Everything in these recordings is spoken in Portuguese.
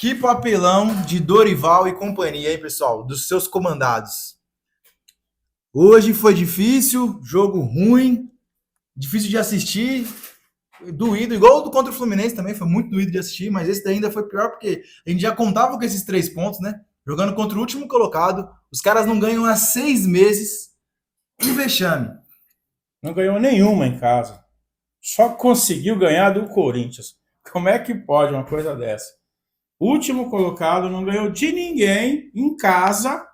Que papelão de Dorival e companhia, hein, pessoal? Dos seus comandados. Hoje foi difícil, jogo ruim, difícil de assistir, doído, igual o do contra o Fluminense também, foi muito doído de assistir, mas esse daí ainda foi pior porque a gente já contava com esses 3 pontos, né? Jogando contra o último colocado, os caras não ganham há 6 meses, um vexame. Não ganhou nenhuma em casa. Só conseguiu ganhar do Corinthians. Como é que pode uma coisa dessa? O último colocado não ganhou de ninguém em casa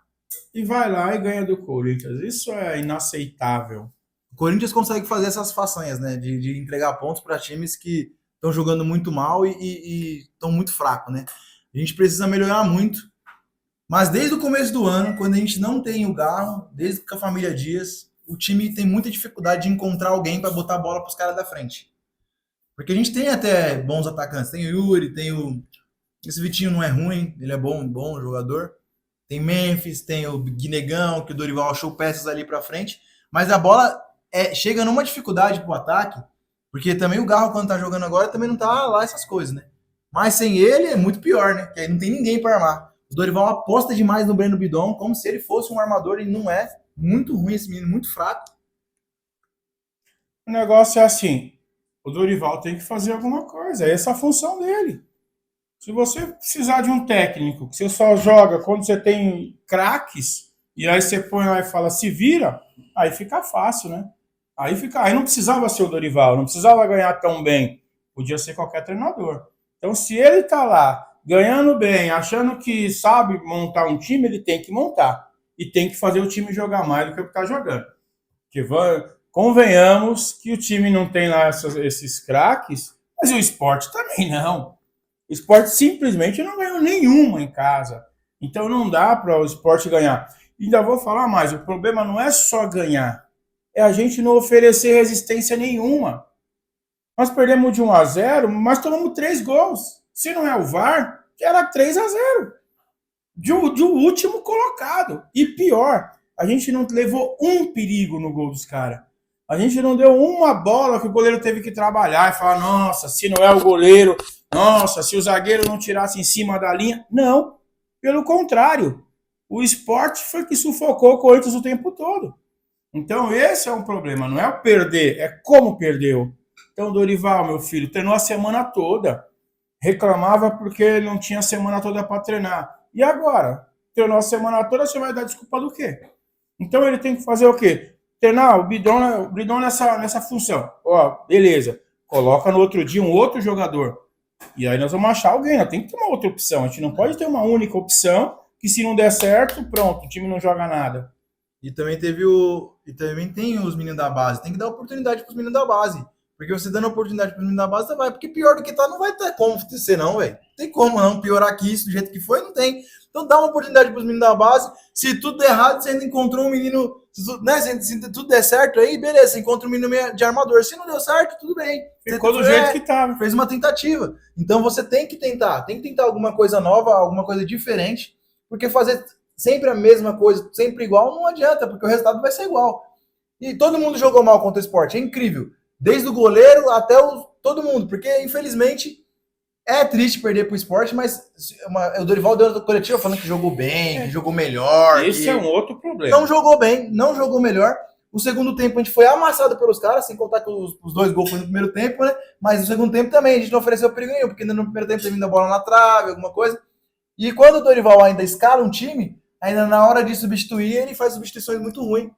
e vai lá e ganha do Corinthians. Isso é inaceitável. O Corinthians consegue fazer essas façanhas, né? De entregar pontos para times que estão jogando muito mal e estão muito fracos, né? A gente precisa melhorar muito. Mas desde o começo do ano, quando a gente não tem o Garro, desde que a família Dias, o time tem muita dificuldade de encontrar alguém para botar a bola para os caras da frente. Porque a gente tem até bons atacantes. Tem o Yuri, tem o. Esse Vitinho não é ruim, ele é bom jogador. Tem Memphis, tem o Guinegão, que o Dorival achou peças ali para frente. Mas a bola chega numa dificuldade pro ataque, porque também o Garro, quando tá jogando agora, também não tá lá essas coisas, né? Mas sem ele é muito pior, né? Que aí não tem ninguém para armar. O Dorival aposta demais no Breno Bidon, como se ele fosse um armador, e não é. Muito ruim esse menino, muito fraco. O negócio é assim: o Dorival tem que fazer alguma coisa. É essa a função dele. Se você precisar de um técnico que você só joga quando você tem craques, e aí você põe lá e fala, se vira, aí fica fácil, né? Aí não precisava ser o Dorival, não precisava ganhar tão bem. Podia ser qualquer treinador. Então, se ele tá lá ganhando bem, achando que sabe montar um time, ele tem que montar. E tem que fazer o time jogar mais do que o que tá jogando. Porque convenhamos que o time não tem lá esses craques, mas o esporte também não. O esporte simplesmente não ganhou nenhuma em casa. Então não dá para o esporte ganhar. E ainda vou falar mais, o problema não é só ganhar, é a gente não oferecer resistência nenhuma. Nós perdemos de 1-0, mas tomamos 3 gols. Se não é o VAR, era 3-0. De último colocado. E pior, a gente não levou um perigo no gol dos caras. A gente não deu uma bola que o goleiro teve que trabalhar e falar, nossa, se não é o goleiro, nossa, se o zagueiro não tirasse em cima da linha. Não, pelo contrário. O esporte foi que sufocou o Corinthians o tempo todo. Então esse é um problema, não é o perder, é como perdeu. Então, Dorival, meu filho, treinou a semana toda. Reclamava porque não tinha a semana toda para treinar. E agora? Treinou a semana toda, você vai dar desculpa do quê? Então ele tem que fazer o quê? Treinar o Bidon nessa função. Ó, beleza. Coloca no outro dia um outro jogador. E aí nós vamos achar alguém, nós tem que ter uma outra opção. A gente não pode ter uma única opção que se não der certo, pronto, o time não joga nada. E também também tem os meninos da base. Tem que dar oportunidade para os meninos da base. Porque você dando oportunidade para os meninos da base, você vai. Porque pior do que tá, não vai ter como ser, não, velho. Não tem como não piorar aqui isso do jeito que foi, não tem. Então dá uma oportunidade para os meninos da base. Se tudo der errado, você ainda encontrou um menino. Se tudo der certo aí, beleza, você encontra um menino de armador. Se não deu certo, tudo bem. Ficou do jeito que estava. Fez uma tentativa. Então você tem que tentar alguma coisa nova, alguma coisa diferente. Porque fazer sempre a mesma coisa, sempre igual, não adianta, porque o resultado vai ser igual. E todo mundo jogou mal contra o Sport, é incrível. Desde o goleiro até todo mundo, porque infelizmente é triste perder para o Sport, mas o Dorival deu na coletiva falando que jogou bem, que jogou melhor. Esse é um outro problema. Não jogou bem, não jogou melhor. O segundo tempo a gente foi amassado pelos caras, sem contar que os 2 gols foram no primeiro tempo, né? Mas no segundo tempo também a gente não ofereceu perigo nenhum, porque ainda no primeiro tempo teve vindo a bola na trave, alguma coisa. E quando o Dorival ainda escala um time, ainda na hora de substituir, ele faz substituições muito ruins.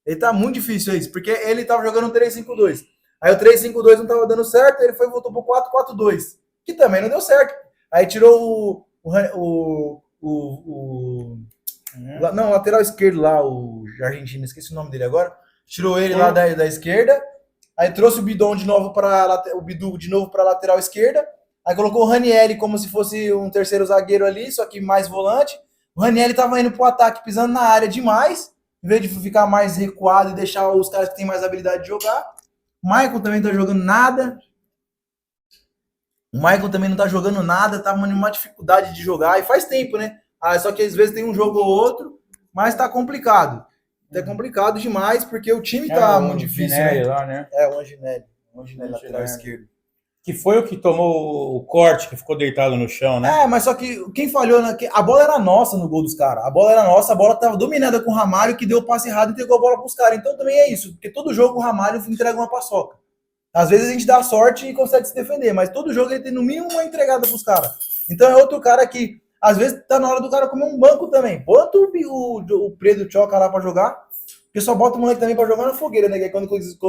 Ele tá muito difícil isso, porque ele tava jogando um 3-5-2. Aí o 3-5-2 não tava dando certo, ele foi e voltou pro 4-4-2, que também não deu certo. Aí tirou não, o lateral esquerdo lá, o argentino, esqueci o nome dele agora. Tirou ele lá da esquerda, aí trouxe o Bidon de novo para o Bidu de novo para lateral esquerda. Aí colocou o Ranieri como se fosse um terceiro zagueiro ali, só que mais volante. O Ranieri tava indo pro ataque, pisando na área demais, em vez de ficar mais recuado e deixar os caras que têm mais habilidade de jogar. O Michael também não tá jogando nada. O Michael também não tá jogando nada, tá numa dificuldade de jogar, e faz tempo, né? Só que às vezes tem um jogo ou outro, mas tá complicado. Tá complicado demais, porque o time tá muito difícil, Ginelli né? lá, né? O Anginelli lateral esquerdo. Que foi o que tomou o corte, que ficou deitado no chão, né? Mas só que quem falhou, a bola era nossa no gol dos caras. A bola era nossa, a bola estava dominada com o Ramalho, que deu o passe errado e entregou a bola para os caras. Então também é isso, porque todo jogo o Ramalho entrega uma paçoca. Às vezes a gente dá sorte e consegue se defender, mas todo jogo ele tem no mínimo uma entregada pros caras. Então é outro cara que, às vezes, tá na hora do cara comer um banco também. Bota o Pedro Choca lá pra jogar, porque só bota o moleque também pra jogar na fogueira, né? Que quando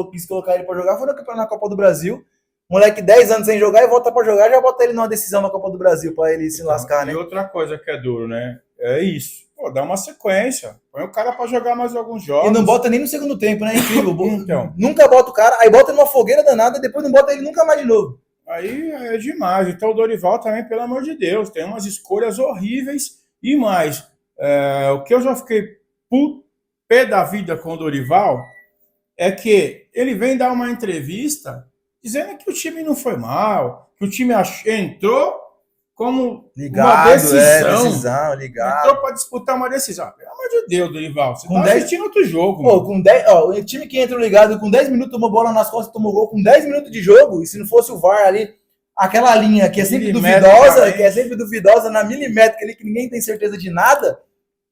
quis colocar ele pra jogar foi na Copa do Brasil. Moleque 10 anos sem jogar e volta pra jogar, já bota ele numa decisão na Copa do Brasil pra ele se lascar, né? E outra coisa que é duro, né? É isso. Pô, dá uma sequência. Põe o cara pra jogar mais alguns jogos. E não bota nem no segundo tempo, né? É incrível. Então. Nunca bota o cara, aí bota numa fogueira danada e depois não bota ele nunca mais de novo. Aí é demais. Então o Dorival também, pelo amor de Deus, tem umas escolhas horríveis e mais. O que eu já fiquei pé da vida com o Dorival é que ele vem dar uma entrevista dizendo que o time não foi mal, que o time entrou como ligado, uma decisão, ligado. Entrou para disputar uma decisão. Pelo amor de Deus, Dorival, você com tá assistindo outro jogo. Pô, com 10, o time que entra ligado com 10 minutos tomou bola nas costas, tomou gol com 10 minutos de jogo, e se não fosse o VAR ali, aquela linha que é sempre duvidosa, na milimétrica ali, que ninguém tem certeza de nada,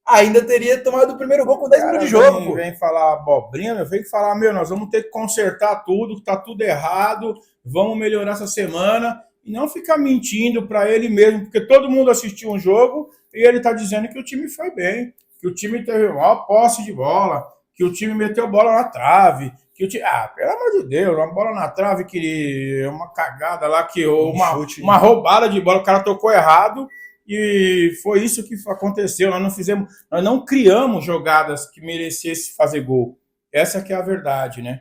ainda teria tomado o primeiro gol com 10 minutos de jogo. Vem falar abobrinha, vem falar, nós vamos ter que consertar tudo, que tá tudo errado, vamos melhorar essa semana, e não ficar mentindo para ele mesmo, porque todo mundo assistiu um jogo e ele tá dizendo que o time foi bem, que o time teve uma posse de bola, que o time meteu bola na trave, que o time... pelo amor de Deus, uma bola na trave, que uma cagada lá, que uma roubada de bola, o cara tocou errado, e foi isso que aconteceu. Nós não criamos jogadas que merecessem fazer gol. Essa que é a verdade, né?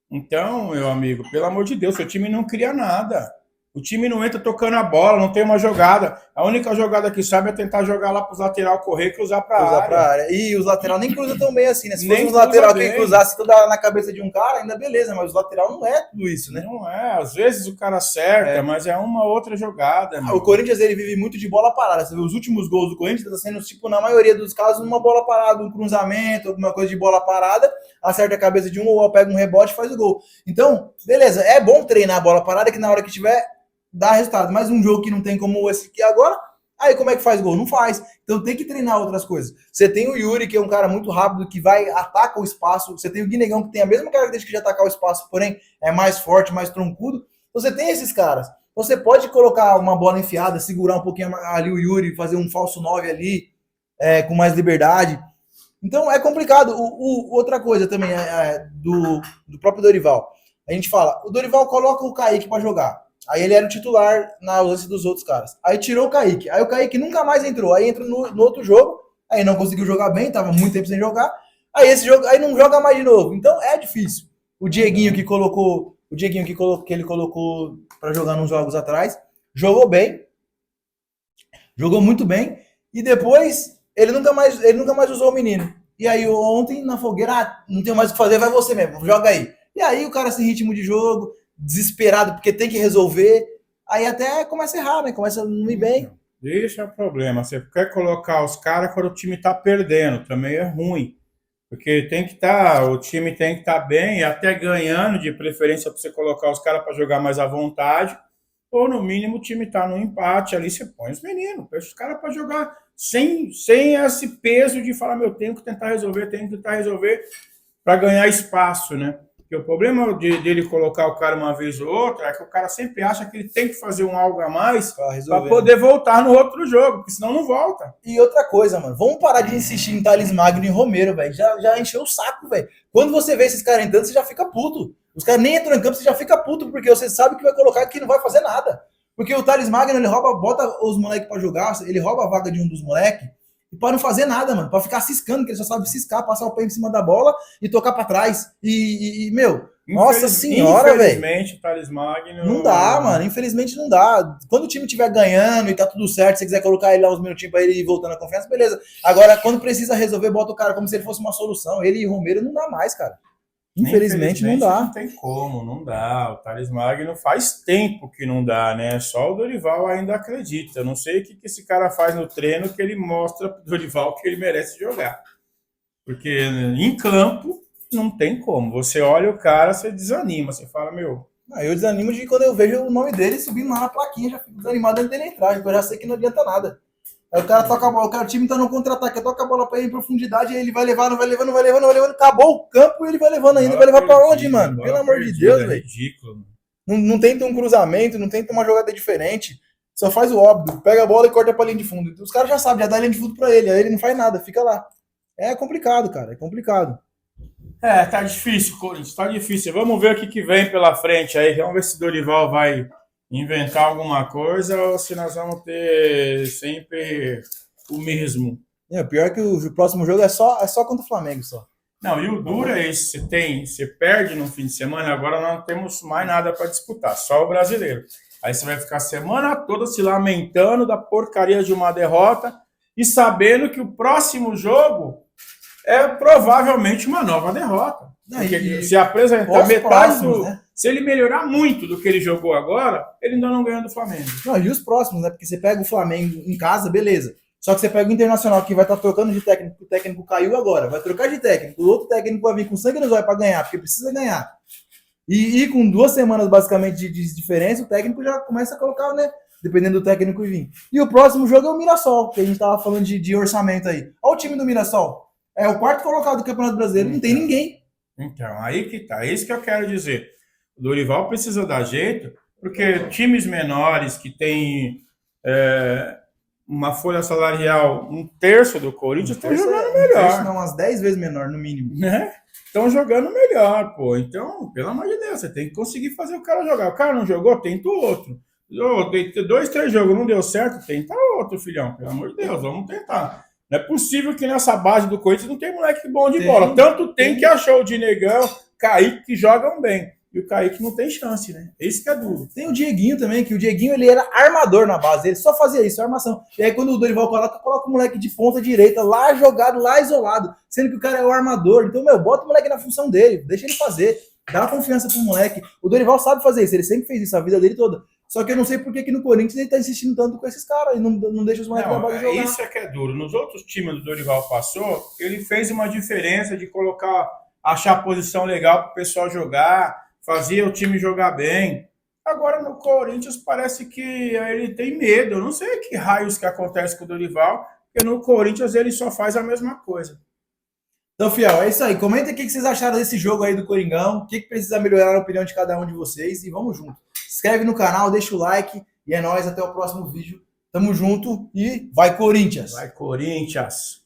Então, meu amigo, pelo amor de Deus, seu time não cria nada. O time não entra tocando a bola, não tem uma jogada. A única jogada que sabe é tentar jogar lá para os lateral correr e cruzar para a área. E os lateral nem cruzam tão bem assim, né? Se fosse os lateral que cruzasse toda na cabeça de um cara, ainda beleza, mas os lateral não é tudo isso, né? Não é, às vezes o cara acerta, mas é uma outra jogada. O Corinthians, ele vive muito de bola parada. Você vê os últimos gols do Corinthians, tá sendo, tipo, na maioria dos casos, uma bola parada, um cruzamento, alguma coisa de bola parada, acerta a cabeça de um ou pega um rebote e faz o gol. Então, beleza, é bom treinar a bola parada, que na hora que tiver dá resultado, mas um jogo que não tem como esse aqui agora, aí como é que faz gol? Não faz. Então tem que treinar outras coisas. Você tem o Yuri, que é um cara muito rápido, que ataca o espaço. Você tem o Guinegão, que tem a mesma característica de atacar o espaço, porém é mais forte, mais troncudo. Então você tem esses caras. Então você pode colocar uma bola enfiada, segurar um pouquinho ali o Yuri, fazer um falso 9 ali, com mais liberdade. Então é complicado. Outra coisa também do próprio Dorival. A gente fala, o Dorival coloca o Kaique para jogar. Aí ele era o titular na ausência dos outros caras. Aí tirou o Kaique. Aí o Kaique nunca mais entrou. Aí entrou no outro jogo. Aí não conseguiu jogar bem, tava muito tempo sem jogar. Aí esse jogo, aí não joga mais de novo. Então é difícil. O Dieguinho que ele colocou para jogar nos jogos atrás, jogou bem. Jogou muito bem. E depois ele nunca mais usou o menino. E aí ontem na fogueira, não tem mais o que fazer, vai você mesmo, joga aí. E aí o cara sem ritmo de jogo, desesperado porque tem que resolver, aí até começa a errar, né? Começa a não ir bem. Deixa o problema. Você quer colocar os caras quando o time tá perdendo, também é ruim. Porque o time tem que estar bem e até ganhando, de preferência para você colocar os caras para jogar mais à vontade, ou no mínimo o time tá no empate, ali você põe os meninos, deixa os caras para jogar sem esse peso de falar, tenho que tentar resolver para ganhar espaço, né? Porque o problema dele colocar o cara uma vez ou outra é que o cara sempre acha que ele tem que fazer algo a mais para poder voltar no outro jogo, porque senão não volta. E outra coisa, mano, vamos parar de insistir em Thales Magno e Romero, velho. Já encheu o saco, velho. Quando você vê esses caras entrando, você já fica puto. Os caras nem entram em campo, você já fica puto, porque você sabe que vai colocar que não vai fazer nada. Porque o Thales Magno, ele bota os moleques pra jogar, ele rouba a vaga de um dos moleques, e para não fazer nada, mano, para ficar ciscando, que ele só sabe ciscar, passar o pé em cima da bola e tocar para trás. Nossa senhora, velho. Infelizmente, o Thales Magno... Não dá, mano, infelizmente não dá. Quando o time estiver ganhando e tá tudo certo, se você quiser colocar ele lá uns minutinhos para ele ir voltando a confiança, beleza. Agora, quando precisa resolver, bota o cara como se ele fosse uma solução. Ele e o Romero não dá mais, cara. Infelizmente não dá. Não tem como, não dá. O Thales Magno faz tempo que não dá, né? Só o Dorival ainda acredita. Eu não sei o que esse cara faz no treino que ele mostra pro Dorival que ele merece jogar. Porque em campo não tem como. Você olha o cara, você desanima. Você fala, Aí eu desanimo de quando eu vejo o nome dele subindo lá na plaquinha, já fico desanimado antes dele entrar, porque eu já sei que não adianta nada. Aí o cara toca a bola, o time tá no contra-ataque, toca a bola pra ele em profundidade, aí ele vai levando, vai levando, vai levando, vai levando, acabou o campo e ele vai levando ainda, vai levar pra onde, mano? Pelo amor de Deus, É velho. ridículo. Não tenta um cruzamento, não tenta uma jogada diferente, só faz o óbvio, pega a bola e corta pra linha de fundo. Os caras já sabem, já dá a linha de fundo pra ele, aí ele não faz nada, fica lá. É complicado, cara, é complicado. É, tá difícil, Corinthians, tá difícil. Vamos ver o que vem pela frente aí. Vamos ver se Dorival vai inventar alguma coisa ou se nós vamos ter sempre o mesmo. É, pior que o próximo jogo é só contra o Flamengo, só. Não, e o duro é isso, você perde no fim de semana, agora não temos mais nada para disputar, só o brasileiro. Aí você vai ficar a semana toda se lamentando da porcaria de uma derrota e sabendo que o próximo jogo é provavelmente uma nova derrota. Porque se apresentar metade do... Né? Se ele melhorar muito do que ele jogou agora, ele ainda não ganha do Flamengo. Não, e os próximos, né? Porque você pega o Flamengo em casa, beleza. Só que você pega o Internacional, que vai estar trocando de técnico, o técnico caiu agora, vai trocar de técnico, o outro técnico vai vir com sangue nos olhos para ganhar, porque precisa ganhar. E com 2 semanas, basicamente, de diferença, o técnico já começa a colocar, né? Dependendo do técnico que vir. E o próximo jogo é o Mirassol, que a gente tava falando de orçamento aí. Olha o time do Mirassol. É o 4º colocado do Campeonato Brasileiro, não tem ninguém. Então, aí que tá. É isso que eu quero dizer. O Dorival precisa dar jeito, porque times menores que têm uma folha salarial 1/3 do Corinthians estão jogando melhor. Não, umas 10 vezes menor, no mínimo. Né? Estão jogando melhor, pô. Então, pelo amor de Deus, você tem que conseguir fazer o cara jogar. O cara não jogou, tenta o outro. 2, 3 jogos não deu certo, tenta outro, filhão. Pelo amor de Deus, vamos tentar. Não é possível que nessa base do Corinthians não tem moleque bom de bola. Tanto tem que achou o Dinegão, Kaique, que jogam bem. E o Kaique não tem chance, né? Esse que é duro. Tem o Dieguinho também, que o Dieguinho ele era armador na base, ele só fazia isso, armação. E aí quando o Dorival coloca o moleque de ponta direita, lá jogado, lá isolado, sendo que o cara é o armador. Então, bota o moleque na função dele, deixa ele fazer, dá confiança pro moleque. O Dorival sabe fazer isso, ele sempre fez isso a vida dele toda. Só que eu não sei por que no Corinthians ele tá insistindo tanto com esses caras e não deixa os moleques na base jogar. Isso é que é duro. Nos outros times do Dorival passou, ele fez uma diferença de achar a posição legal pro pessoal jogar, fazia o time jogar bem. Agora no Corinthians parece que ele tem medo. Eu não sei que raios que acontece com o Dorival, porque no Corinthians ele só faz a mesma coisa. Então, fiel, é isso aí. Comenta o que vocês acharam desse jogo aí do Coringão, o que precisa melhorar na opinião de cada um de vocês e vamos junto. Se inscreve no canal, deixa o like e é nóis. Até o próximo vídeo. Tamo junto e vai Corinthians! Vai Corinthians!